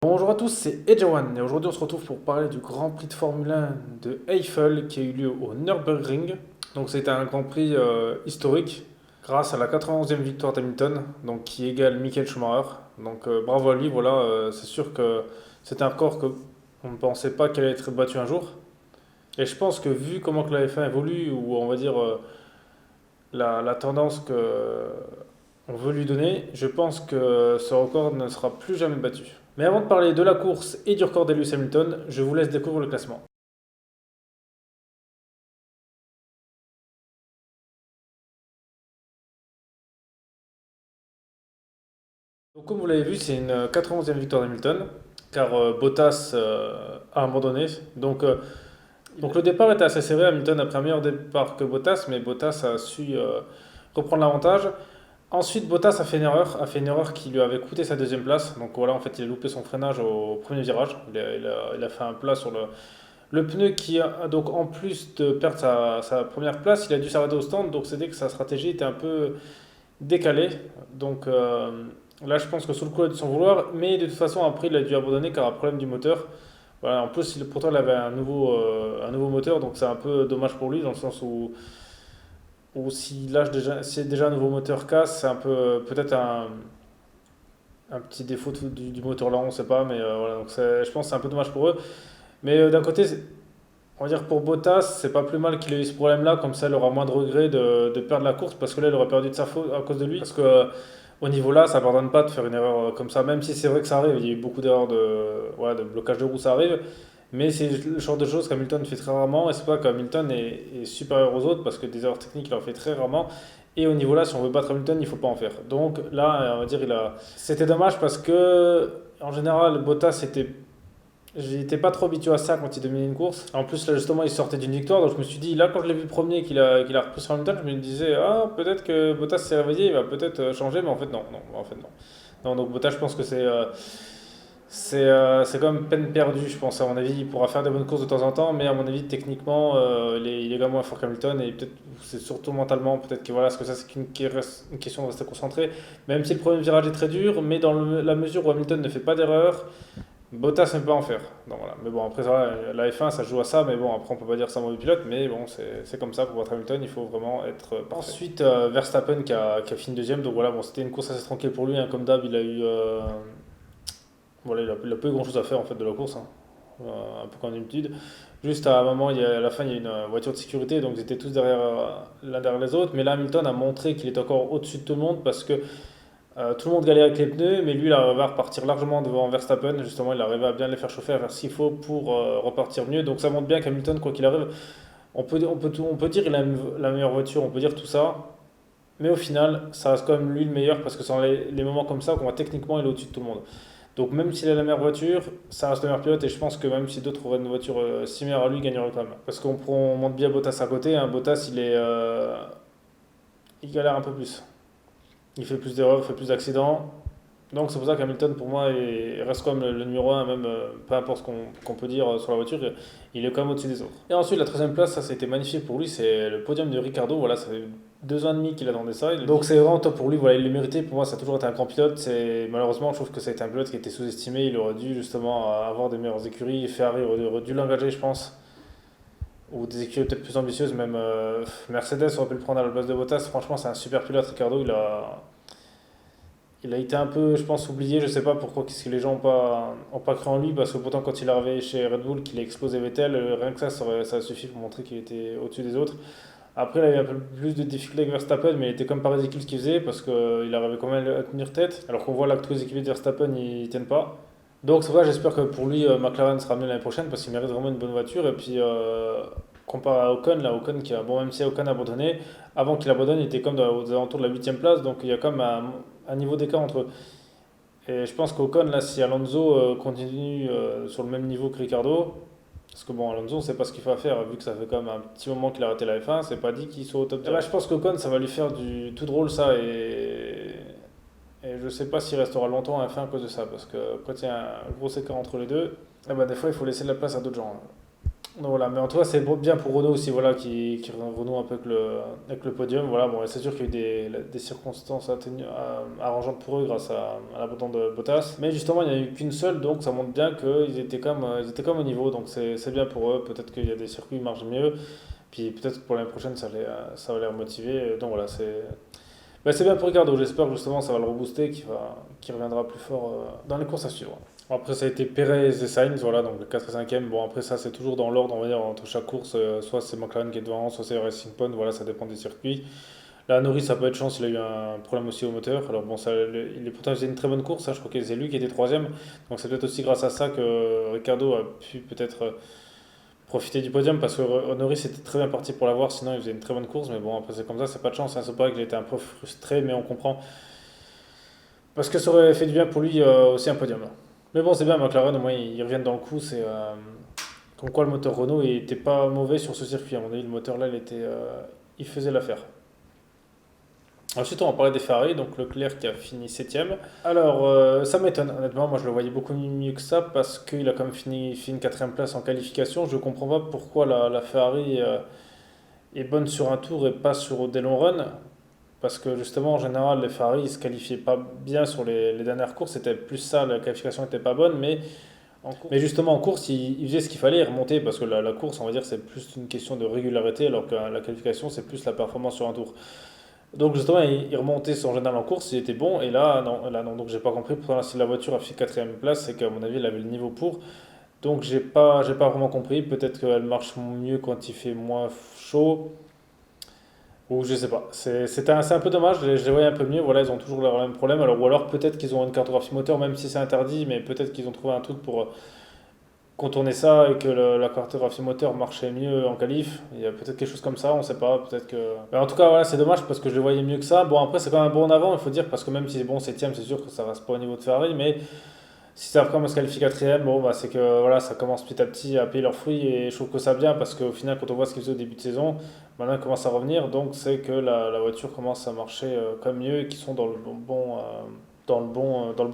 Bonjour à tous, c'est Edjawan et aujourd'hui on se retrouve pour parler du Grand Prix de Formule 1 de Eiffel qui a eu lieu au Nürburgring. Donc c'était un Grand Prix historique grâce à la 91e victoire d'Hamilton, donc qui égale Michael Schumacher. Donc bravo à lui, voilà, c'est sûr que c'est un record qu'on ne pensait pas qu'elle allait être battue un jour. Et je pense que vu comment que la F1 évolue, ou on va dire la tendance que on veut lui donner, je pense que ce record ne sera plus jamais battu. Mais avant de parler de la course et du record de Lewis Hamilton, je vous laisse découvrir le classement. Donc, comme vous l'avez vu, c'est une 91e victoire d'Hamilton, car Bottas a abandonné. Donc le départ était assez serré. Hamilton a pris un meilleur départ que Bottas, mais Bottas a su reprendre l'avantage. Ensuite, Bottas a fait une erreur qui lui avait coûté sa deuxième place. Donc voilà, en fait, il a loupé son freinage au premier virage. Il a fait un plat sur le pneu qui a donc en plus de perdre sa première place, il a dû s'arrêter au stand. Donc c'était que sa stratégie était un peu décalée. Donc là, je pense que sous le coup, il a dû s'en vouloir. Mais de toute façon, après, il a dû abandonner car un problème du moteur. Voilà, en plus, pourtant, il avait un nouveau moteur. Donc c'est un peu dommage pour lui dans le sens où si déjà un nouveau moteur casse, c'est un peu peut-être un petit défaut du moteur là, on ne sait pas. Mais voilà, donc je pense que c'est un peu dommage pour eux. Mais d'un côté, on va dire pour Bottas, c'est pas plus mal qu'il ait eu ce problème-là, comme ça il aura moins de regrets de perdre la course, parce que là il aurait perdu de sa faute à cause de lui. Parce que au niveau là, ça pardonne pas de faire une erreur comme ça, même si c'est vrai que ça arrive, il y a eu beaucoup d'erreurs voilà, de blocage de roue, ça arrive, mais c'est le genre de choses qu'Hamilton fait très rarement, et c'est pas qu'Hamilton est supérieur aux autres, parce que des erreurs techniques il en fait très rarement. Et au niveau là, si on veut battre Hamilton, il faut pas en faire. Donc là, on va dire, c'était dommage parce que en général, Bottas était J'étais pas trop habitué à ça quand il dominait une course. En plus, là, justement, il sortait d'une victoire. Donc, je me suis dit, là, quand je l'ai vu premier, qu'il a repris sur Hamilton, je me disais, ah, peut-être que Bottas s'est réveillé, il va peut-être changer. Mais en fait, non, non, en fait, non. Non, donc Bottas, je pense que c'est quand même peine perdue, je pense. À mon avis, il pourra faire des bonnes courses de temps en temps. Mais à mon avis, techniquement, il est quand même moins fort qu'Hamilton. Et peut-être, c'est surtout mentalement, peut-être que voilà, parce que ça, c'est une question de rester concentré. Même si le premier virage est très dur, mais dans la mesure où Hamilton ne fait pas d'erreur. Bottas ne peut pas en faire. Donc, voilà. Mais bon, après ça, la F1, ça joue à ça. Mais bon, après, on peut pas dire ça mauvais pilote. Mais bon, c'est comme ça. Pour battre Hamilton, il faut vraiment être parfait. Ensuite, Verstappen qui a fini deuxième. Donc voilà, bon, c'était une course assez tranquille pour lui, hein. Comme d'hab, voilà, il a peu grand chose à faire en fait de la course, hein. Un peu comme d'habitude. Juste à un moment, à la fin, il y a une voiture de sécurité. Donc ils étaient tous l'un derrière les autres. Mais là, Hamilton a montré qu'il est encore au-dessus de tout le monde parce que tout le monde galère avec les pneus, mais lui, il arrive à repartir largement devant Verstappen. Justement, il arrive à bien les faire chauffer, à faire ce qu'il faut pour repartir mieux. Donc ça montre bien qu'Hamilton, quoi qu'il arrive, on peut dire qu'il a la meilleure voiture, on peut dire tout ça. Mais au final, ça reste quand même lui le meilleur parce que c'est dans les moments comme ça qu'on voit techniquement, il est au-dessus de tout le monde. Donc même s'il a la meilleure voiture, ça reste le meilleur pilote et je pense que même si d'autres auraient une voiture similaire à lui, il gagnerait quand même. Parce qu'on monte bien Bottas à côté, hein. Bottas, il galère un peu plus. Il fait plus d'erreurs, il fait plus d'accidents. Donc c'est pour ça qu'Hamilton, pour moi, reste comme le numéro un, même peu importe ce qu'on peut dire sur la voiture, il est quand même au-dessus des autres. Et ensuite, la troisième place, ça, été magnifique pour lui, c'est le podium de Ricardo. Voilà, ça fait 2 ans et demi qu'il attendait ça. Donc c'est vraiment top pour lui, voilà, il le méritait. Pour moi, ça a toujours été un grand pilote. Malheureusement, je trouve que ça a été un pilote qui a été sous-estimé. Il aurait dû justement avoir des meilleures écuries. Ferrari aurait dû l'engager, je pense. Ou des écuries peut-être plus ambitieuses, même Mercedes aurait pu le prendre à la place de Bottas. Franchement, c'est un super pilote, Ricardo. Il a été un peu, je pense, oublié. Je sais pas pourquoi, qu'est-ce que les gens ont pas cru en lui, parce que pourtant, quand il est arrivé chez Red Bull, qu'il a explosé Vettel, rien que ça a suffi pour montrer qu'il était au-dessus des autres. Après, il a eu un peu plus de difficultés avec Verstappen, mais il était comme pas ridicule ce qu'il faisait, parce qu'il arrivait quand même à tenir tête, alors qu'on voit là que tous les équipiers de Verstappen, ils tiennent pas. Donc, c'est vrai, j'espère que pour lui, McLaren sera mieux l'année prochaine, parce qu'il mérite vraiment une bonne voiture. Et puis, comparé à Ocon, là, Ocon qui a, bon, même si Ocon a abandonné, avant qu'il abandonne, il était comme aux alentours de la 8 place, donc il y a quand même un niveau d'écart entre eux. Et je pense qu'Ocon, là, si Alonso continue sur le même niveau que Ricardo, parce que bon, Alonso, on sait pas ce qu'il faut faire, vu que ça fait quand même un petit moment qu'il a arrêté la F1, c'est pas dit qu'il soit au top. Et là, je pense qu'Ocon, ça va lui faire du tout drôle, ça, et je sais pas s'il restera longtemps en F1 à cause de ça, parce que quand il y a un gros écart entre les deux, eh ben, des fois, il faut laisser de la place à d'autres gens. Donc voilà, mais en tout cas, c'est bien pour Renault aussi, voilà, qui renoue un peu avec le podium. Voilà, bon, c'est sûr qu'il y a eu des circonstances arrangeantes pour eux grâce à l'abandon de Bottas. Mais justement, il n'y en a eu qu'une seule, donc ça montre bien ils étaient comme au niveau. Donc c'est bien pour eux. Peut-être qu'il y a des circuits qui marchent mieux. Puis peut-être que pour l'année prochaine, ça va les remotiver. Donc voilà, c'est bien pour Ricardo. J'espère que justement, ça va le rebooster, qu'il reviendra plus fort dans les courses à suivre. Après, ça a été Perez et Sainz, voilà, donc le 4 et 5e. Bon, après, ça, c'est toujours dans l'ordre, on va dire, entre chaque course. Soit c'est McLaren qui est devant, soit c'est Racing Point, voilà, ça dépend des circuits. Là, Norris, ça peut être chance, il a eu un problème aussi au moteur. Alors, bon, pourtant, il faisait une très bonne course, hein, je crois que c'est lui qui était troisième. Donc, c'est peut-être aussi grâce à ça que Ricardo a pu peut-être profiter du podium, parce que Norris était très bien parti pour l'avoir, sinon il faisait une très bonne course. Mais bon, après, c'est comme ça, c'est pas de chance, hein, c'est pas vrai qu'il était un peu frustré, mais on comprend. Parce que ça aurait fait du bien pour lui aussi un podium. Mais bon, c'est bien, McLaren, au moins ils reviennent dans le coup. Comme quoi le moteur Renault il était pas mauvais sur ce circuit. À mon avis, le moteur là, il faisait l'affaire. Ensuite, on va parler des Ferrari, donc Leclerc qui a fini 7ème. Alors, ça m'étonne, honnêtement, moi je le voyais beaucoup mieux que ça parce qu'il a quand même fini 4ème place en qualification. Je comprends pas pourquoi la Ferrari est bonne sur un tour et pas sur des longs runs. Parce que justement, en général, les Ferrari ne se qualifiaient pas bien sur les dernières courses. C'était plus ça, la qualification n'était pas bonne. Mais justement, en course, il faisait ce qu'il fallait, il remontait. Parce que la course, on va dire, c'est plus une question de régularité, alors que la qualification, c'est plus la performance sur un tour. Donc justement, il remontait en général en course, il était bon. Et là, non. Donc j'ai pas compris. Pourtant, si la voiture a fait 4ème place, c'est qu'à mon avis, elle avait le niveau pour. Donc j'ai pas vraiment compris. Peut-être qu'elle marche mieux quand il fait moins chaud. Ou je sais pas. C'est un peu dommage, je les voyais un peu mieux. Voilà, ils ont toujours leur même problème. Alors, ou alors peut-être qu'ils ont une cartographie moteur, même si c'est interdit, mais peut-être qu'ils ont trouvé un truc pour contourner ça et que la cartographie moteur marchait mieux en qualif. Il y a peut-être quelque chose comme ça, on sait pas. Peut-être que. Mais en tout cas, voilà, c'est dommage parce que je les voyais mieux que ça. Bon, après, c'est quand même un bon en avant, il faut dire, parce que même si c'est bon, 7ème, c'est sûr que ça reste pas au niveau de Ferrari, mais si ça vraiment se qualifie 4ème, bon, bah, c'est que voilà, ça commence petit à petit à payer leurs fruits et je trouve que ça bien parce qu'au final, quand on voit ce qu'ils faisaient au début de saison, maintenant ils commencent à revenir, donc c'est que la voiture commence à marcher quand même mieux et qu'ils sont dans le bon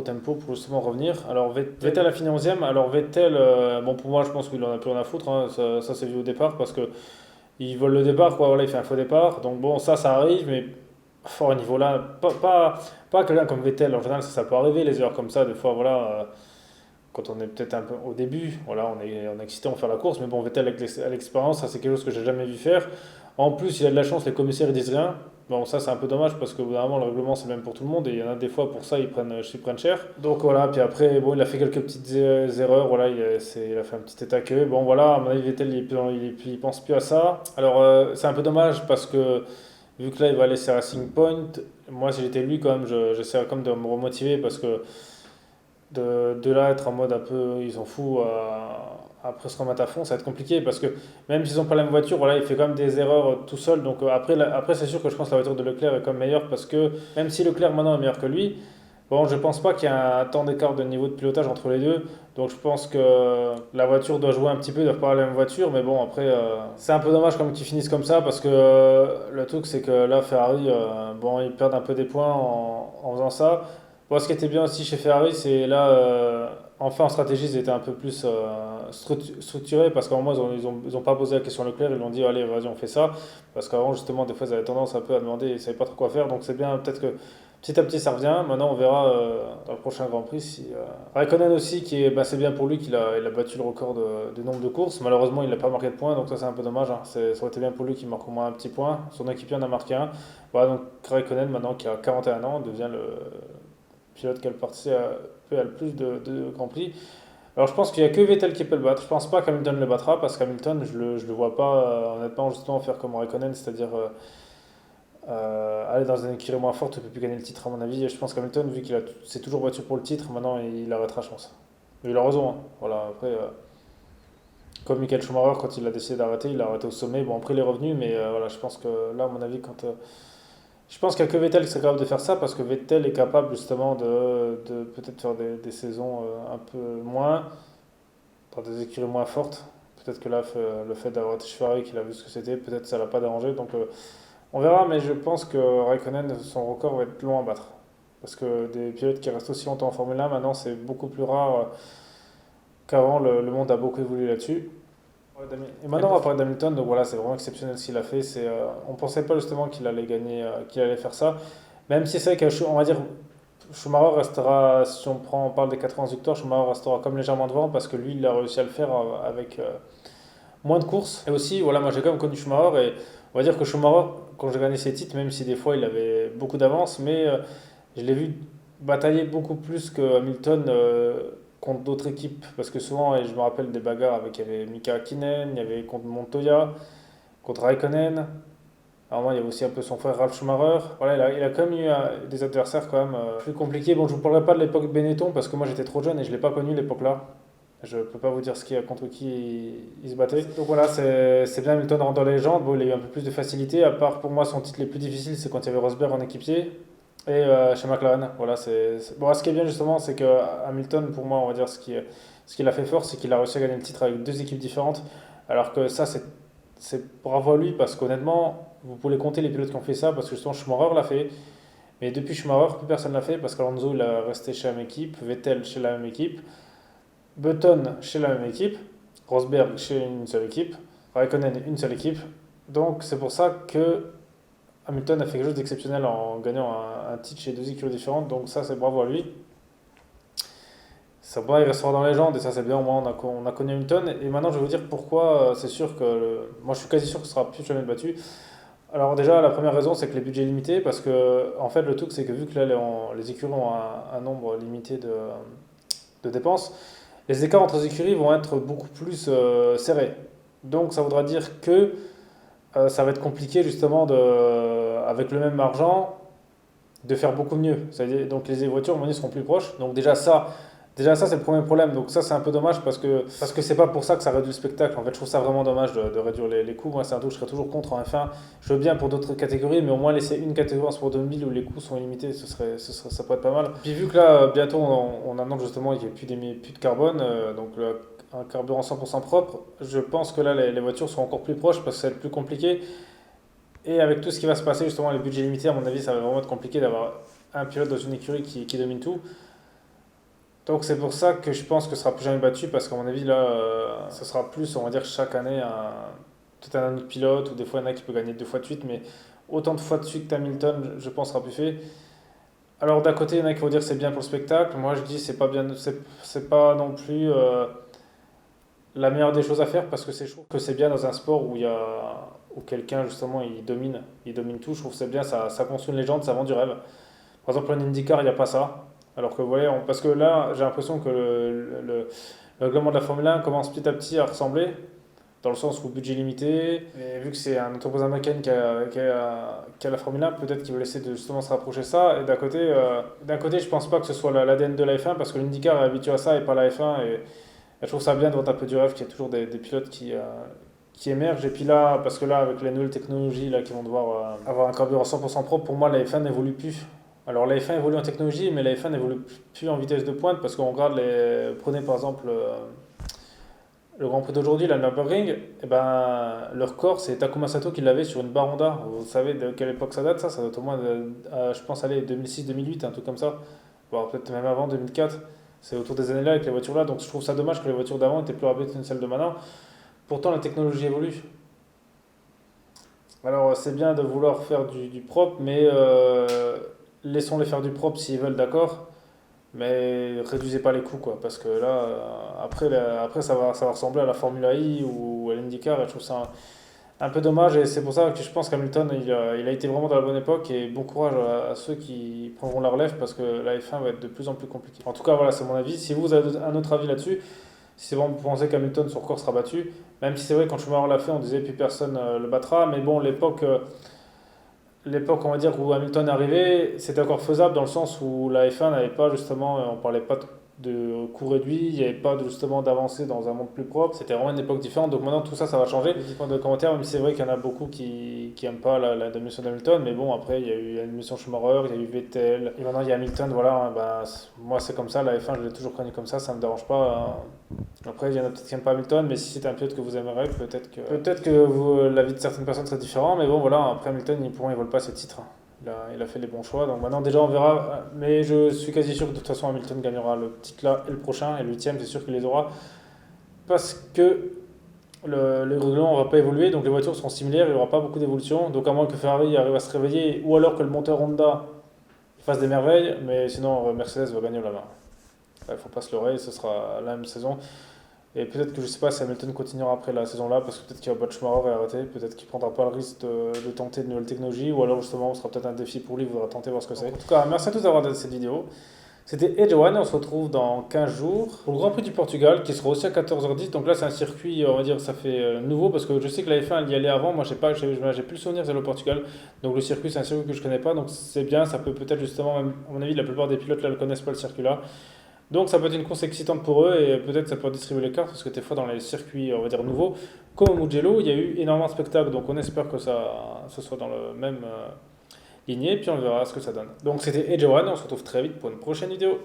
tempo pour justement revenir. Alors Vettel a fini 11ème, alors Vettel, bon pour moi je pense qu'il en a plus rien à foutre, hein, ça c'est vu au départ parce que il vole le départ, quoi, voilà, il fait un faux départ, donc bon, ça arrive, mais fort au niveau là, pas quelqu'un comme Vettel, en général ça peut arriver les erreurs comme ça, des fois voilà, quand on est peut-être un peu au début, voilà, on est excité, on fait la course, mais bon, Vettel avec l'expérience, ça c'est quelque chose que j'ai jamais vu faire. En plus, il a de la chance, les commissaires ils disent rien. Bon, ça c'est un peu dommage parce que vraiment le règlement c'est le même pour tout le monde et il y en a des fois pour ça ils prennent cher. Donc voilà, puis après, bon, il a fait quelques petites erreurs, voilà, il a fait un petit état que. Bon voilà, à mon avis, Vettel il pense plus à ça. Alors c'est un peu dommage parce que vu que là il va laisser Racing Point, moi si j'étais lui quand même, j'essaierais comme de me remotiver parce que de là être en mode un peu ils s'en foutent après se remettre à fond, ça va être compliqué parce que même s'ils n'ont pas la même voiture, voilà, il fait quand même des erreurs tout seul. Donc après c'est sûr que je pense que la voiture de Leclerc est quand même meilleure parce que même si Leclerc maintenant est meilleur que lui, bon, je pense pas qu'il y ait un temps d'écart de niveau de pilotage entre les deux. Donc je pense que la voiture doit jouer un petit peu, doit pas la même voiture. Mais bon, après, c'est un peu dommage comme qu'ils finissent comme ça parce que le truc c'est que là, Ferrari, bon, ils perdent un peu des points en faisant ça. Bon, ce qui était bien aussi chez Ferrari, c'est là, enfin en stratégie, ils étaient un peu plus structurés parce qu'à un moment, ils ont pas posé la question à Leclerc, ils ont dit, allez, vas-y, on fait ça. Parce qu'avant, justement, des fois, ils avaient tendance un peu à demander, ils ne savaient pas trop quoi faire. Donc c'est bien, peut-être que petit à petit, ça revient. Maintenant, on verra dans le prochain Grand Prix si. Raikkonen aussi, bah, c'est bien pour lui il a battu le record de nombre de courses. Malheureusement, il n'a pas marqué de points, donc ça, c'est un peu dommage, hein. Ça aurait été bien pour lui qu'il marque au moins un petit point. Son équipier en a marqué un. Voilà, donc Raikkonen, maintenant, qui a 41 ans, devient le pilote qui a le plus de Grand Prix. Alors je pense qu'il n'y a que Vettel qui peut le battre. Je pense pas qu'Hamilton le battra parce qu'Hamilton, je le vois pas honnêtement justement faire comme Raikkonen, c'est-à-dire aller dans une écurie moins forte, il peut plus gagner le titre à mon avis. Et je pense qu'Hamilton, vu s'est toujours battu pour le titre, maintenant il arrêtera, je pense. Mais il a raison, hein. Voilà, après, comme Michael Schumacher, quand il a décidé d'arrêter, il a arrêté au sommet. Bon, après il est revenu, mais voilà, je pense que là, à mon avis, je pense qu'il n'y a que Vettel qui serait capable de faire ça parce que Vettel est capable justement de peut-être faire des saisons un peu moins, dans des écuries moins fortes. Peut-être que là, le fait d'avoir été chez Ferrari, qu'il a vu ce que c'était, peut-être ça l'a pas dérangé. Donc on verra, mais je pense que Raikkonen, son record va être long à battre. Parce que des pilotes qui restent aussi longtemps en Formule 1, maintenant c'est beaucoup plus rare qu'avant. Le monde a beaucoup évolué là-dessus. Et maintenant, on va parler d'Hamilton, donc voilà, c'est vraiment exceptionnel ce qu'il a fait. On pensait pas justement qu'il allait gagner, qu'il allait faire ça. Même si c'est vrai on va dire, Schumacher restera, si on parle des 80 victoires, Schumacher restera comme légèrement devant parce que lui, il a réussi à le faire avec moins de courses. Et aussi, voilà, moi j'ai quand même connu Schumacher et on va dire que Schumacher, quand j'ai gagné ses titres, même si des fois il avait beaucoup d'avance, mais je l'ai vu batailler beaucoup plus que Hamilton contre d'autres équipes. Parce que souvent, et je me rappelle des bagarres avec, il y avait Mika Hakkinen, il y avait contre Montoya, contre Raikkonen. À un moment, il y avait aussi un peu son frère Ralf Schumacher. Voilà, il a quand même eu des adversaires quand même plus compliqués. Bon, je vous parlerai pas de l'époque Benetton parce que moi j'étais trop jeune et je l'ai pas connu l'époque-là. Je peux pas vous dire contre qui il se battait. Donc voilà, c'est bien Hamilton rentre dans la légende. Bon, il a eu un peu plus de facilité. À part pour moi, son titre les plus difficiles, c'est quand il y avait Rosberg en équipier et chez McLaren. Voilà, Bon, ce qui est bien justement, c'est que Hamilton, pour moi, on va dire ce qu'il a fait fort, c'est qu'il a réussi à gagner le titre avec deux équipes différentes. Alors que ça, c'est bravo à lui parce qu'honnêtement, vous pouvez compter les pilotes qui ont fait ça parce que justement Schumacher l'a fait. Mais depuis Schumacher, plus personne l'a fait parce qu'Alonso il a resté chez la même équipe, Vettel chez la même équipe, Button chez la même équipe, Rosberg chez une seule équipe, Raikkonen une seule équipe. Donc c'est pour ça que Hamilton a fait quelque chose d'exceptionnel en gagnant un titre chez deux écuries différentes. Donc ça c'est bravo à lui. Ça va, il restera dans la légende et ça c'est bien, au moins on a connu Hamilton. Et maintenant je vais vous dire pourquoi c'est sûr que... Moi je suis quasi sûr que ce sera plus jamais battu. Alors déjà la première raison c'est que les budgets limités parce que en fait le truc c'est que vu que là les écuries ont un nombre limité de dépenses, les écarts entre les écuries vont être beaucoup plus serrés. Donc ça voudra dire que ça va être compliqué justement avec le même argent de faire beaucoup mieux. Donc les voitures à un moment donné, seront plus proches. Donc déjà ça c'est le premier problème. Donc ça c'est un peu dommage parce que c'est pas pour ça que ça réduit le spectacle. En fait je trouve ça vraiment dommage de réduire les coûts. Moi c'est un truc que je serais toujours contre en F1. Je veux bien pour d'autres catégories mais au moins laisser une catégorie en sport automobile où les coûts sont illimités. Ça pourrait être pas mal. Puis vu que là bientôt on annonce justement qu'il n'y a plus de carbone, donc un carburant 100% propre, je pense que là les voitures seront encore plus proches parce que ça va être plus compliqué. Et avec tout ce qui va se passer, justement, les budgets limités, à mon avis, ça va vraiment être compliqué d'avoir un pilote dans une écurie qui domine tout. Donc c'est pour ça que je pense que ce sera plus jamais battu, parce qu'à mon avis, là, ce sera plus, on va dire, chaque année, peut-être un autre pilote, ou des fois, il y en a qui peut gagner deux fois de suite, mais autant de fois de suite qu'Hamilton, je pense, sera plus fait. Alors d'un côté, il y en a qui vont dire que c'est bien pour le spectacle. Moi, je dis c'est pas bien, c'est pas non plus la meilleure des choses à faire, parce que je trouve que c'est bien dans un sport où quelqu'un justement il domine tout. Je trouve que c'est bien, ça construit une légende, ça vend du rêve. Par exemple, en IndyCar, il n'y a pas ça. Alors que, vous voyez, parce que là, j'ai l'impression que le règlement de la Formule 1 commence petit à petit à ressembler, dans le sens où budget limité, et vu que c'est un entreprise américaine qui a la Formule 1, peut-être qu'ils veulent essayer de justement se rapprocher de ça. Et d'un côté, je pense pas que ce soit l'ADN de la F1, parce que l'IndyCar est habitué à ça et pas la F1. Et je trouve ça bien de voir un peu du rêve qu'il y a toujours des pilotes qui émergent. Et puis là, parce que là, avec les nouvelles technologies là, qui vont devoir avoir un carburant 100% propre, pour moi, la F1 n'évolue plus. Alors la F1 évolue en technologie, mais la F1 n'évolue plus en vitesse de pointe, parce qu'on regarde Prenez par exemple le Grand Prix d'aujourd'hui, la Nürburgring, et ben, le record, c'est Takuma Sato qui l'avait sur une barre Honda. Vous savez de quelle époque ça date, ça date au moins, je pense, aller 2006-2008, un truc comme ça. Bon, peut-être même avant, 2004. C'est autour des années-là avec les voitures-là. Donc je trouve ça dommage que les voitures d'avant étaient plus rapides qu'une celle de maintenant. Pourtant, la technologie évolue. Alors c'est bien de vouloir faire du propre, mais laissons-les faire du propre s'ils veulent, d'accord. Mais réduisez pas les coûts, quoi. Parce que là, après ça va ressembler à la Formule I ou à l'IndyCar. Et je trouve ça un peu dommage. Et c'est pour ça que je pense qu'Hamilton, il a été vraiment dans la bonne époque. Et bon courage à ceux qui prendront la relève, parce que la F1 va être de plus en plus compliquée. En tout cas, voilà, c'est mon avis. Si vous avez un autre avis là-dessus, si c'est bon, vous pensez qu'Hamilton, son record sera battu, même si c'est vrai, quand Schumacher l'a fait, on disait plus personne le battra. Mais bon, l'époque, on va dire, où Hamilton est arrivé, c'était encore faisable dans le sens où la F1 n'avait pas justement, on parlait pas de coûts réduits, il n'y avait pas justement d'avancée dans un monde plus propre, c'était vraiment une époque différente. Donc maintenant tout ça, ça va changer. Petit point de commentaire, même si c'est vrai qu'il y en a beaucoup qui n'aiment pas la démission d'Hamilton, mais bon, après il y a eu la démission Schumacher, il y a eu Vettel, et maintenant il y a Hamilton, voilà, hein, bah, moi c'est comme ça, la F1 je l'ai toujours connu comme ça me dérange pas. Après, il y en a peut-être qui n'aiment pas Hamilton, mais si c'est un pilote que vous aimeriez, peut-être que l'avis de certaines personnes serait différent. Mais bon, voilà, après Hamilton, pour moi, il ne vole pas ses titres. Il a fait les bons choix. Donc maintenant, déjà, on verra. Mais je suis quasi sûr que de toute façon, Hamilton gagnera le titre là et le prochain. Et le huitième, c'est sûr qu'il les aura. Parce que le règlement ne va pas évoluer, donc les voitures seront similaires, il n'y aura pas beaucoup d'évolution. Donc à moins que Ferrari arrive à se réveiller, ou alors que le moteur Honda fasse des merveilles, mais sinon Mercedes va gagner la main. Il ne faut pas se leurrer, ce sera la même saison. Et peut-être que je sais pas si Hamilton continuera après la saison là, parce que peut-être qu'il va battre Schumacher et arrêter, peut-être qu'il prendra pas le risque de tenter de nouvelles technologies, ou alors justement ce sera peut-être un défi pour lui, il voudra tenter voir ce que c'est. En tout cas, merci à tous d'avoir regardé cette vidéo. C'était Edge One, on se retrouve dans 15 jours pour le Grand Prix du Portugal qui sera aussi à 14h10. Donc là, c'est un circuit, on va dire, ça fait nouveau parce que je sais que la F1 elle y allait avant. Moi, j'ai plus le souvenir d'aller au Portugal. Donc le circuit, c'est un circuit que je connais pas. Donc c'est bien, ça peut peut-être justement, même, à mon avis, la plupart des pilotes là ne connaissent pas le circuit là. Donc ça peut être une course excitante pour eux et peut-être ça peut distribuer les cartes parce que des fois dans les circuits, on va dire nouveaux, comme au Mugello, il y a eu énormément de spectacles. Donc on espère que ça ce soit dans le même lignée. Puis on verra ce que ça donne. Donc c'était Edge One, on se retrouve très vite pour une prochaine vidéo.